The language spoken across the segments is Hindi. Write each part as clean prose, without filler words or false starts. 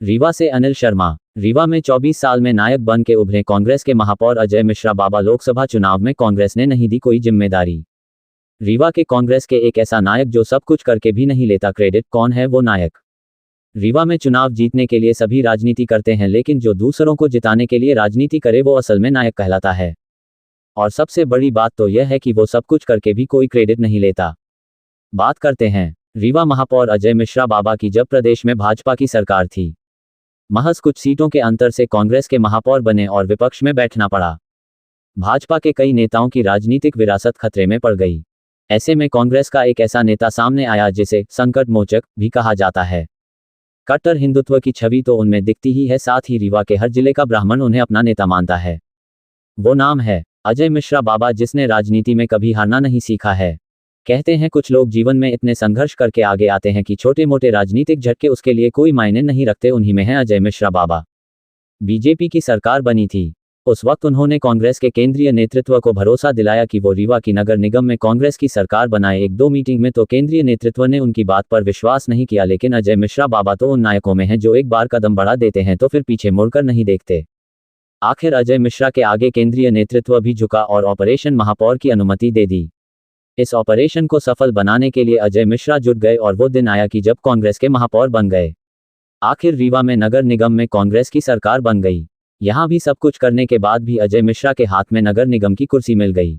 रीवा से अनिल शर्मा। रीवा में 24 साल में नायक बन के उभरे कांग्रेस के महापौर अजय मिश्रा बाबा। लोकसभा चुनाव में कांग्रेस ने नहीं दी कोई जिम्मेदारी। रीवा के कांग्रेस के एक ऐसा नायक जो सब कुछ करके भी नहीं लेता क्रेडिट। कौन है वो नायक? रीवा में चुनाव जीतने के लिए सभी राजनीति करते हैं, लेकिन जो दूसरों को जिताने के लिए राजनीति करे वो असल में नायक कहलाता है। और सबसे बड़ी बात तो यह है कि वो सब कुछ करके भी कोई क्रेडिट नहीं लेता। बात करते हैं रीवा महापौर अजय मिश्रा बाबा की। जब प्रदेश में भाजपा की सरकार थी, महज कुछ सीटों के अंतर से कांग्रेस के महापौर बने और विपक्ष में बैठना पड़ा। भाजपा के कई नेताओं की राजनीतिक विरासत खतरे में पड़ गई। ऐसे में कांग्रेस का एक ऐसा नेता सामने आया जिसे संकट मोचक भी कहा जाता है। कट्टर हिंदुत्व की छवि तो उनमें दिखती ही है, साथ ही रीवा के हर जिले का ब्राह्मण उन्हें अपना नेता मानता है। वो नाम है अजय मिश्रा बाबा, जिसने राजनीति में कभी हारना नहीं सीखा है। कहते हैं कुछ लोग जीवन में इतने संघर्ष करके आगे आते हैं कि छोटे मोटे राजनीतिक झटके उसके लिए कोई मायने नहीं रखते। उन्हीं में है अजय मिश्रा बाबा। बीजेपी की सरकार बनी थी, उस वक्त उन्होंने कांग्रेस के केंद्रीय नेतृत्व को भरोसा दिलाया कि वो रीवा की नगर निगम में कांग्रेस की सरकार बनाए। एक दो मीटिंग में तो केंद्रीय नेतृत्व ने उनकी बात पर विश्वास नहीं किया, लेकिन अजय मिश्रा बाबा तो उन नायकों में हैं जो एक बार कदम बढ़ा देते हैं तो फिर पीछे मुड़कर नहीं देखते। आखिर अजय मिश्रा के आगे केंद्रीय नेतृत्व भी झुका और ऑपरेशन महापौर की अनुमति दे दी। इस ऑपरेशन को सफल बनाने के लिए अजय मिश्रा जुट गए और वो दिन आया कि जब कांग्रेस के महापौर बन गए। आखिर रीवा में नगर निगम में कांग्रेस की सरकार बन गई। यहां भी सब कुछ करने के बाद भी अजय मिश्रा के हाथ में नगर निगम की कुर्सी मिल गई।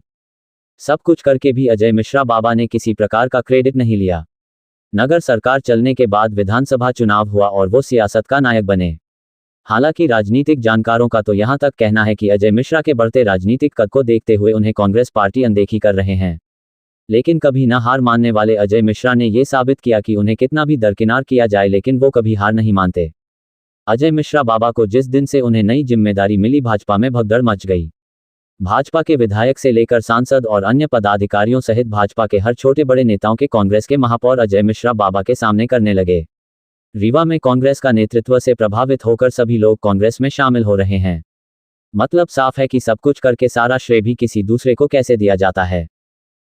सब कुछ करके भी अजय मिश्रा बाबा ने किसी प्रकार का क्रेडिट नहीं लिया। नगर सरकार चलने के बाद विधानसभा चुनाव हुआ और वो सियासत का नायक बने। हालांकि राजनीतिक जानकारों का तो यहां तक कहना है कि अजय मिश्रा के बढ़ते राजनीतिक कद को देखते हुए उन्हें कांग्रेस पार्टी अनदेखी कर रहे हैं। लेकिन कभी न हार मानने वाले अजय मिश्रा ने ये साबित किया कि उन्हें कितना भी दरकिनार किया जाए लेकिन वो कभी हार नहीं मानते। अजय मिश्रा बाबा को जिस दिन से उन्हें नई जिम्मेदारी मिली, भाजपा में भगदड़ मच गई। भाजपा के विधायक से लेकर सांसद और अन्य पदाधिकारियों सहित भाजपा के हर छोटे बड़े नेताओं के कांग्रेस के महापौर अजय मिश्रा बाबा के सामने करने लगे। रीवा में कांग्रेस का नेतृत्व से प्रभावित होकर सभी लोग कांग्रेस में शामिल हो रहे हैं। मतलब साफ है कि सब कुछ करके सारा श्रेय भी किसी दूसरे को कैसे दिया जाता है।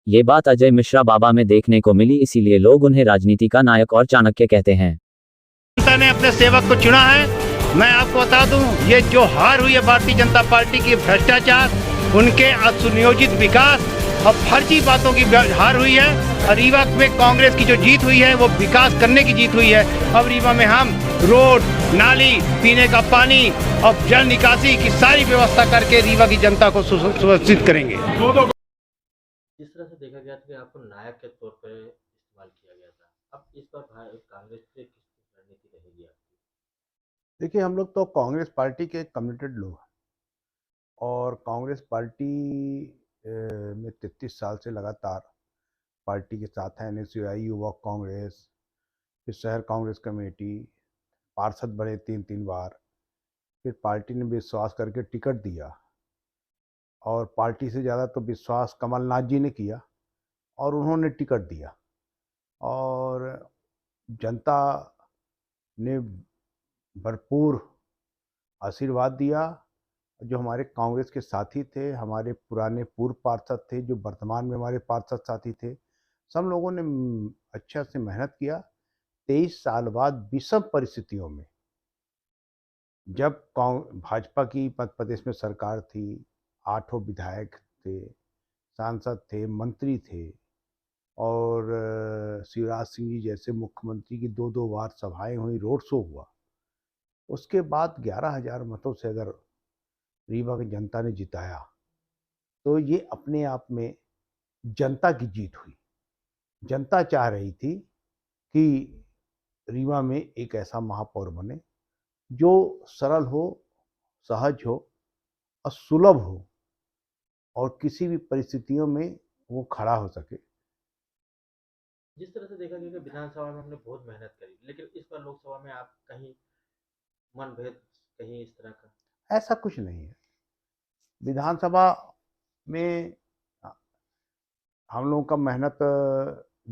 ये बात अजय मिश्रा बाबा में देखने को मिली, इसीलिए लोग उन्हें राजनीति का नायक और चाणक्य कहते हैं। जनता ने अपने सेवक को चुना है। मैं आपको बता दूं, ये जो हार हुई है भारतीय जनता पार्टी की, भ्रष्टाचार, उनके सुनियोजित विकास और फर्जी बातों की हार हुई है। रीवा में कांग्रेस की जो जीत हुई है वो विकास करने की जीत हुई है। अब रीवा में हम रोड, नाली, पीने का पानी और जल निकासी की सारी व्यवस्था करके रीवा की जनता को सुरक्षित करेंगे। जिस तरह से देखा गया था कि आपको नायक के तौर पर इस्तेमाल किया गया था, अब इस पर कांग्रेस से किस रणनीति रहेगी आपकी? देखिए, हम लोग तो कांग्रेस पार्टी के कमिटेड लोग हैं और कांग्रेस पार्टी में 33 साल से लगातार पार्टी के साथ हैं। एनएसयूआई, युवक कांग्रेस, फिर शहर कांग्रेस कमेटी, पार्षद बने 3-3 बार। फिर पार्टी ने विश्वास करके टिकट दिया और पार्टी से ज़्यादा तो विश्वास कमलनाथ जी ने किया और उन्होंने टिकट दिया और जनता ने भरपूर आशीर्वाद दिया। जो हमारे कांग्रेस के साथी थे, हमारे पुराने पूर्व पार्षद थे, जो वर्तमान में हमारे पार्षद साथी थे, सब लोगों ने अच्छा से मेहनत किया। 23 साल बाद विषम परिस्थितियों में जब भाजपा की मध्य प्रदेश में सरकार थी, 8 विधायक थे, सांसद थे, मंत्री थे और शिवराज सिंह जी जैसे मुख्यमंत्री की 2-2 बार सभाएं हुई, रोड शो हुआ। उसके बाद 11,000 मतों से अगर रीवा की जनता ने जिताया तो ये अपने आप में जनता की जीत हुई। जनता चाह रही थी कि रीवा में एक ऐसा महापौर बने जो सरल हो, सहज हो और सुलभ हो और किसी भी परिस्थितियों में वो खड़ा हो सके। जिस तरह से देखा गया कि विधानसभा में हमने बहुत मेहनत करी, लेकिन इस बार लोकसभा में आप कहीं मनभेद, कहीं इस तरह का? ऐसा कुछ नहीं है। विधानसभा में हम लोगों का मेहनत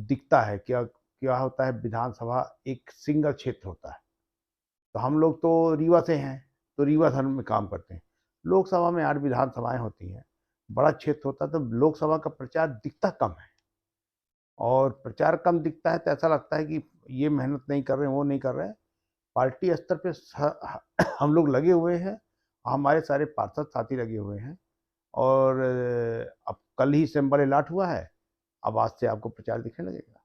दिखता है। क्या क्या होता है, विधानसभा एक सिंगल क्षेत्र होता है, तो हम लोग तो रीवा से हैं तो रीवा धर्म में काम करते हैं। लोकसभा में 8 विधानसभाएं होती हैं, बड़ा क्षेत्र होता है, तो लोकसभा का प्रचार दिखता कम है और प्रचार कम दिखता है तो ऐसा लगता है कि ये मेहनत नहीं कर रहे हैं, वो नहीं कर रहे हैं। पार्टी स्तर पे हम लोग लगे हुए हैं, हमारे सारे पार्षद साथी लगे हुए हैं और अब कल ही सिंबल अलॉट हुआ है, अब आज से आपको प्रचार दिखने लगेगा।